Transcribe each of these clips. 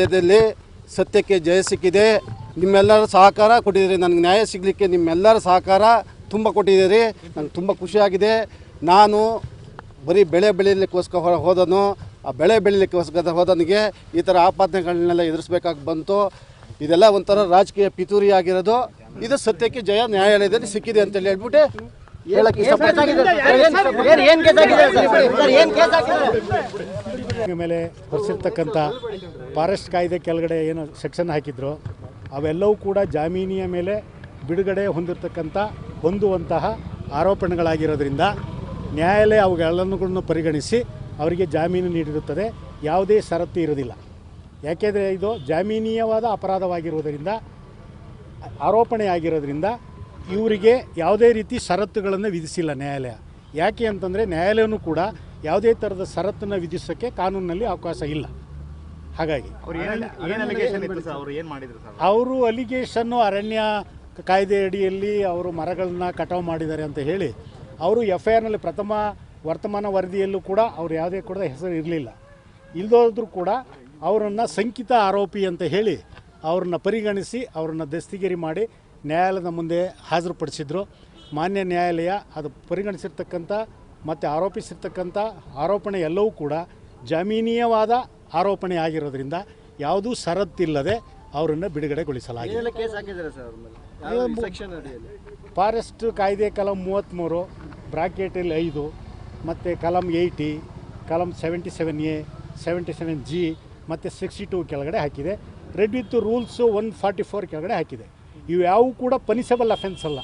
ದಲ್ಲಿ ಸತ್ಯಕ್ಕೆ ಜಯ ಸಿಕ್ಕಿದೆ. ನಿಮ್ಮೆಲ್ಲರ ಸಹಕಾರ ಕೊಟ್ಟಿದ್ದೀರಿ. ನನಗೆ ನ್ಯಾಯ ಸಿಗಲಿಕ್ಕೆ ನಿಮ್ಮೆಲ್ಲರ ಸಹಕಾರ ತುಂಬ ಕೊಟ್ಟಿದ್ದೀರಿ. ನನಗೆ ತುಂಬ ಖುಷಿಯಾಗಿದೆ. ನಾನು ಬರೀ ಬೆಳೆ ಬೆಳೀಲಿಕ್ಕೋಸ್ಕರ ಹೋದನು. ಆ ಬೆಳೆ ಬೆಳೀಲಿಕ್ಕೋಸ್ಕರ ಹೋದನಿಗೆ ಈ ಥರ ಆಪಾದನೆಗಳನ್ನೆಲ್ಲ ಎದುರಿಸಬೇಕಾಗಿ ಬಂತು. ಇದೆಲ್ಲ ಒಂಥರ ರಾಜಕೀಯ ಪಿತೂರಿ ಆಗಿರೋದು. ಇದು ಸತ್ಯಕ್ಕೆ ಜಯ ನ್ಯಾಯಾಲಯದಲ್ಲಿ ಸಿಕ್ಕಿದೆ ಅಂತೇಳಿ ಹೇಳ್ಬಿಟ್ಟು ಹೇಳಕ್ಕೆ ಮೇಲೆ ಹೊರಿಸಿರ್ತಕ್ಕಂಥ ಫಾರೆಸ್ಟ್ ಕಾಯ್ದೆ ಕೆಳಗಡೆ ಏನು ಸೆಕ್ಷನ್ ಹಾಕಿದ್ರು ಅವೆಲ್ಲವೂ ಕೂಡ ಜಾಮೀನಿಯ ಮೇಲೆ ಬಿಡುಗಡೆ ಹೊಂದುವಂತಹ ಆರೋಪಣೆಗಳಾಗಿರೋದ್ರಿಂದ ನ್ಯಾಯಾಲಯ ಅವುಗಳೆಲ್ಲವನ್ನು ಪರಿಗಣಿಸಿ ಅವರಿಗೆ ಜಾಮೀನು ನೀಡಿರುತ್ತದೆ. ಯಾವುದೇ ಷರತ್ತು ಇರೋದಿಲ್ಲ. ಯಾಕೆಂದರೆ ಇದು ಜಾಮೀನೀಯವಾದ ಅಪರಾಧವಾಗಿರುವುದರಿಂದ, ಆರೋಪಣೆ ಆಗಿರೋದ್ರಿಂದ ಇವರಿಗೆ ಯಾವುದೇ ರೀತಿ ಷರತ್ತುಗಳನ್ನು ವಿಧಿಸಿಲ್ಲ ನ್ಯಾಯಾಲಯ. ಯಾಕೆ ಅಂತಂದರೆ ನ್ಯಾಯಾಲಯನೂ ಕೂಡ ಯಾವುದೇ ಥರದ ಷರತ್ತನ್ನು ವಿಧಿಸೋಕ್ಕೆ ಕಾನೂನಿನಲ್ಲಿ ಅವಕಾಶ ಇಲ್ಲ. ಹಾಗಾಗಿ ಅವರು ಅಲಿಗೇಷನ್ನು ಅರಣ್ಯ ಕಾಯ್ದೆ ಅಡಿಯಲ್ಲಿ ಅವರು ಮರಗಳನ್ನ ಕಟಾವು ಮಾಡಿದ್ದಾರೆ ಅಂತ ಹೇಳಿ ಅವರು FIRನಲ್ಲಿ ಪ್ರಥಮ ವರ್ತಮಾನ ವರದಿಯಲ್ಲೂ ಕೂಡ ಅವರು ಯಾವುದೇ ಕೂಡ ಹೆಸರು ಇರಲಿಲ್ಲ. ಇಲ್ಲದೋದ್ರೂ ಕೂಡ ಅವರನ್ನು ಶಂಕಿತ ಆರೋಪಿ ಅಂತ ಹೇಳಿ ಅವ್ರನ್ನ ಪರಿಗಣಿಸಿ ಅವರನ್ನು ದಸ್ತಗಿರಿ ಮಾಡಿ ನ್ಯಾಯಾಲಯದ ಮುಂದೆ ಹಾಜರುಪಡಿಸಿದ್ರು. ಮಾನ್ಯ ನ್ಯಾಯಾಲಯ ಅದು ಪರಿಗಣಿಸಿರ್ತಕ್ಕಂಥ ಮತ್ತು ಆರೋಪಿಸಿರ್ತಕ್ಕಂಥ ಆರೋಪಣೆ ಎಲ್ಲವೂ ಕೂಡ ಜಾಮೀನೀಯವಾದ ಆರೋಪಣೆ ಆಗಿರೋದ್ರಿಂದ ಯಾವುದೂ ಷರತ್ತಿಲ್ಲದೆ ಅವರನ್ನು ಬಿಡುಗಡೆಗೊಳಿಸಲಾಗಿದೆ. ಫಾರೆಸ್ಟ್ ಕಾಯ್ದೆ ಕಲಂ 33 ಬ್ರಾಕೆಟಲ್ಲಿ 5 ಮತ್ತು ಕಲಂ 80 ಕಲಂ 77A 77G ಮತ್ತು 62 ಕೆಳಗಡೆ ಹಾಕಿದೆ. ರೆಡ್ ವಿತ್ ರೂಲ್ಸು 144 ಕೆಳಗಡೆ ಹಾಕಿದೆ. ಇವು ಯಾವೂ ಕೂಡ ಪನಿಷಬಲ್ ಅಫೆನ್ಸ್ ಅಲ್ಲ.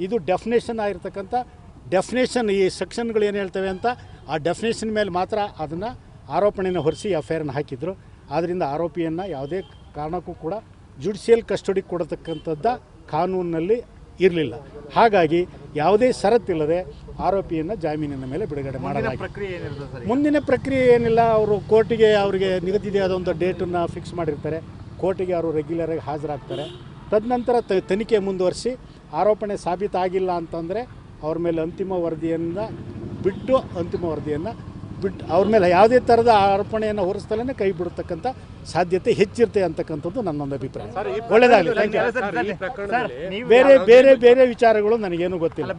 ಇದು ಡೆಫಿನೇಷನ್ ಆಗಿರ್ತಕ್ಕಂಥ ಡೆಫಿನೇಷನ್, ಈ ಸೆಕ್ಷನ್ಗಳು ಏನು ಹೇಳ್ತವೆ ಅಂತ ಆ ಡೆಫಿನೇಷನ್ ಮೇಲೆ ಮಾತ್ರ ಅದನ್ನು ಆರೋಪಣೆಯನ್ನು ಹೊರಿಸಿ FIRನ ಹಾಕಿದ್ರು. ಆದ್ದರಿಂದ ಆರೋಪಿಯನ್ನು ಯಾವುದೇ ಕಾರಣಕ್ಕೂ ಕೂಡ ಜುಡಿಷಿಯಲ್ ಕಸ್ಟಡಿಗೆ ಕೊಡತಕ್ಕಂಥದ್ದು ಕಾನೂನಿನಲ್ಲಿ ಇರಲಿಲ್ಲ. ಹಾಗಾಗಿ ಯಾವುದೇ ಷರತ್ತಿಲ್ಲದೆ ಆರೋಪಿಯನ್ನು ಜಾಮೀನಿನ ಮೇಲೆ ಬಿಡುಗಡೆ ಮಾಡಲಾಗಿದೆ. ಮುಂದಿನ ಪ್ರಕ್ರಿಯೆ ಏನಿಲ್ಲ, ಅವರು ಕೋರ್ಟಿಗೆ ಅವರಿಗೆ ನಿಗದಿಯಾದ ಒಂದು ಡೇಟನ್ನು ಫಿಕ್ಸ್ ಮಾಡಿರ್ತಾರೆ. ಕೋರ್ಟಿಗೆ ಅವರು ರೆಗ್ಯುಲರಾಗಿ ಹಾಜರಾಗ್ತಾರೆ. ತದನಂತರ ತನಿಖೆ ಮುಂದುವರಿಸಿ ಆರೋಪಣೆ ಸಾಬೀತಾಗಿಲ್ಲ ಅಂತಂದರೆ ಅವ್ರ ಮೇಲೆ ಅಂತಿಮ ವರದಿಯನ್ನು ಬಿಟ್ಟು ಅವ್ರ ಮೇಲೆ ಯಾವುದೇ ಥರದ ಆರೋಪಣೆಯನ್ನು ಹೊರಿಸ್ತಲೇ ಕೈ ಬಿಡತಕ್ಕಂಥ ಸಾಧ್ಯತೆ ಹೆಚ್ಚಿರುತ್ತೆ ಅಂತಕ್ಕಂಥದ್ದು ನನ್ನೊಂದು ಅಭಿಪ್ರಾಯ. ಒಳ್ಳೆಯದಾಗಲಿ. ಬೇರೆ ವಿಚಾರಗಳು ನನಗೇನು ಗೊತ್ತಿಲ್ಲ.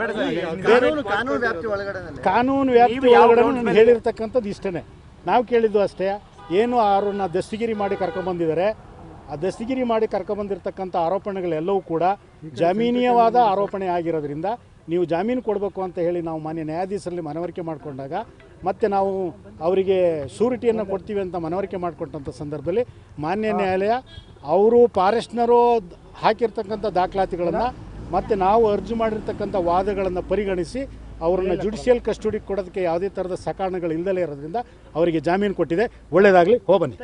ಕಾನೂನು ವ್ಯಾಪ್ತಿ ಒಳಗಡೆ ನಾನು ಹೇಳಿರ್ತಕ್ಕಂಥದ್ದು ಇಷ್ಟೇ. ನಾವು ಕೇಳಿದ್ದು ಅಷ್ಟೇ. ಏನು ಅವ್ರನ್ನ ದಸ್ತಗಿರಿ ಮಾಡಿ ಕರ್ಕೊಂಡ್ಬಂದಿದ್ದಾರೆ, ಆ ದಸ್ತಗಿರಿ ಮಾಡಿ ಕರ್ಕೊಂಡ್ಬಂದಿರ್ತಕ್ಕಂಥ ಆರೋಪಣೆಗಳೆಲ್ಲವೂ ಕೂಡ ಜಾಮೀನೀಯವಾದ ಆರೋಪಣೆ ಆಗಿರೋದ್ರಿಂದ ನೀವು ಜಾಮೀನು ಕೊಡಬೇಕು ಅಂತ ಹೇಳಿ ನಾವು ಮಾನ್ಯ ನ್ಯಾಯಾಧೀಶರಲ್ಲಿ ಮನವರಿಕೆ ಮಾಡಿಕೊಂಡಾಗ ಮತ್ತು ನಾವು ಅವರಿಗೆ ಶೂರಿಟಿಯನ್ನು ಕೊಡ್ತೀವಿ ಅಂತ ಮನವರಿಕೆ ಮಾಡಿಕೊಟ್ಟಂಥ ಸಂದರ್ಭದಲ್ಲಿ ಮಾನ್ಯ ನ್ಯಾಯಾಲಯ ಅವರು ಫಾರೆಸ್ಟ್ನರು ಹಾಕಿರ್ತಕ್ಕಂಥ ದಾಖಲಾತಿಗಳನ್ನು ಮತ್ತು ನಾವು ಅರ್ಜಿ ಮಾಡಿರ್ತಕ್ಕಂಥ ವಾದಗಳನ್ನು ಪರಿಗಣಿಸಿ ಅವರನ್ನು ಜುಡಿಷಿಯಲ್ ಕಸ್ಟಡಿಗೆ ಕೊಡೋದಕ್ಕೆ ಯಾವುದೇ ಥರದ ಸಕಾರಣಗಳು ಇಲ್ಲದಲೇ ಇರೋದ್ರಿಂದ ಅವರಿಗೆ ಜಾಮೀನು ಕೊಟ್ಟಿದೆ. ಒಳ್ಳೆಯದಾಗಲಿ. ಹೋಗ್ಬನ್ನಿ.